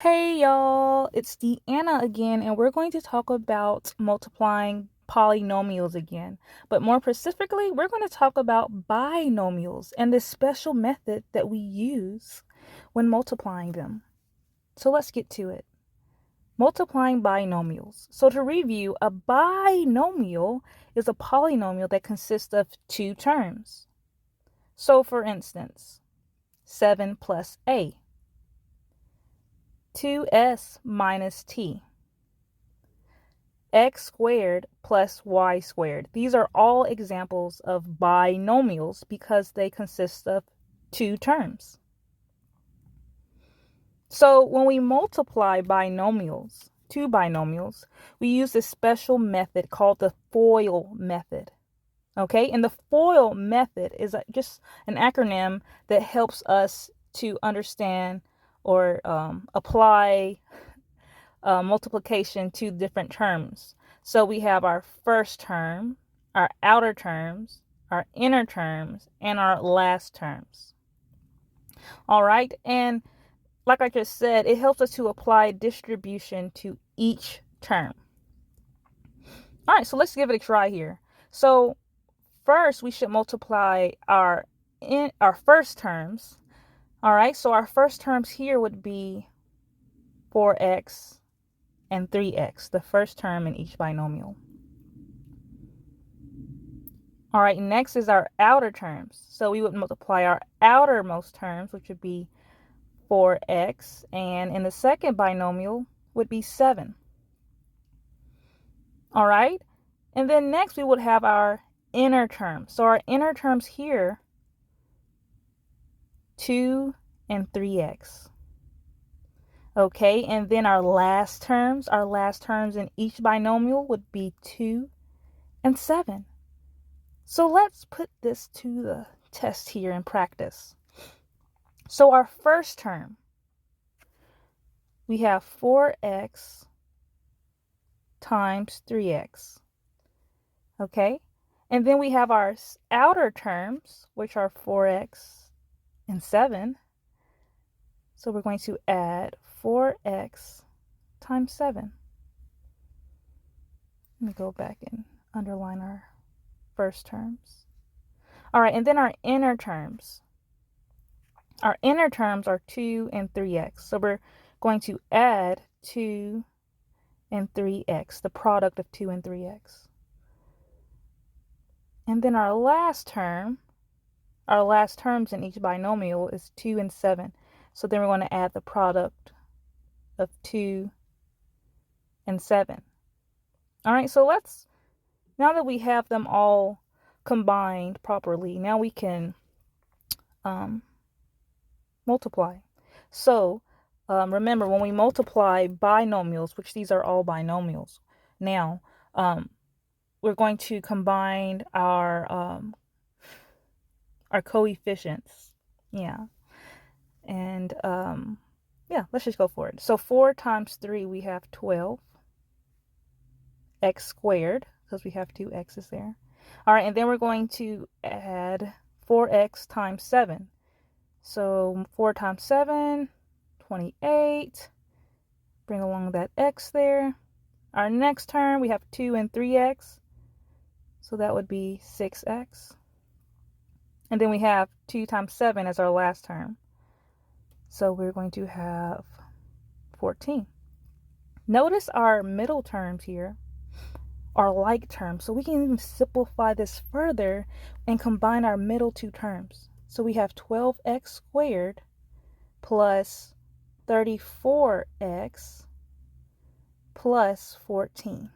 Hey y'all, it's Deanna again, and we're going to talk about multiplying polynomials again. But more specifically, we're going to talk about binomials and this special method that we use when multiplying them. So let's get to it. Multiplying binomials. So to review, a binomial is a polynomial that consists of two terms. So for instance, 7 plus a. 2s minus t, x squared plus y squared. These are all examples of binomials because they consist of two terms. So when we multiply two binomials, we use this special method called the FOIL method. Okay, and the FOIL method is just an acronym that helps us to understand or apply multiplication to different terms. So we have our first term, our outer terms, our inner terms, and our last terms. All right, and like I just said, it helps us to apply distribution to each term. All right, so let's give it a try here. So first, we should multiply our first terms. All right, so our first terms here would be 4x and 3x, the first term in each binomial. All right, next is our outer terms. So we would multiply our outermost terms, which would be 4x, and in the second binomial would be 7. All right, and then next we would have our inner terms. So our inner terms here, 2 and 3x. Okay, and then our last terms in each binomial would be 2 and 7. So let's put this to the test here in practice. So our first term, we have 4x times 3x. Okay, and then we have our outer terms, which are 4x and 7. So we're going to add 4x times 7. Let me go back and underline our first terms. All right, and then our inner terms. Our inner terms are 2 and 3x. So we're going to add 2 and 3x, the product of 2 and 3x. And then our last terms in each binomial is 2 and 7. So then we're going to add the product of 2 and 7. All right, so now that we have them all combined properly, now we can multiply. So remember, when we multiply binomials, which these are all binomials, now we're going to combine our coefficients. Yeah. And yeah, let's just go for it. So 4 times 3, we have 12. X squared, because we have two x's there. All right, and then we're going to add 4x times 7. So 4 times 7, 28. Bring along that x there. Our next term, we have 2 and 3x. So that would be 6x. And then we have 2 times 7 as our last term. So we're going to have 14. Notice our middle terms here are like terms. So we can even simplify this further and combine our middle two terms. So we have 12x squared plus 34x plus 14.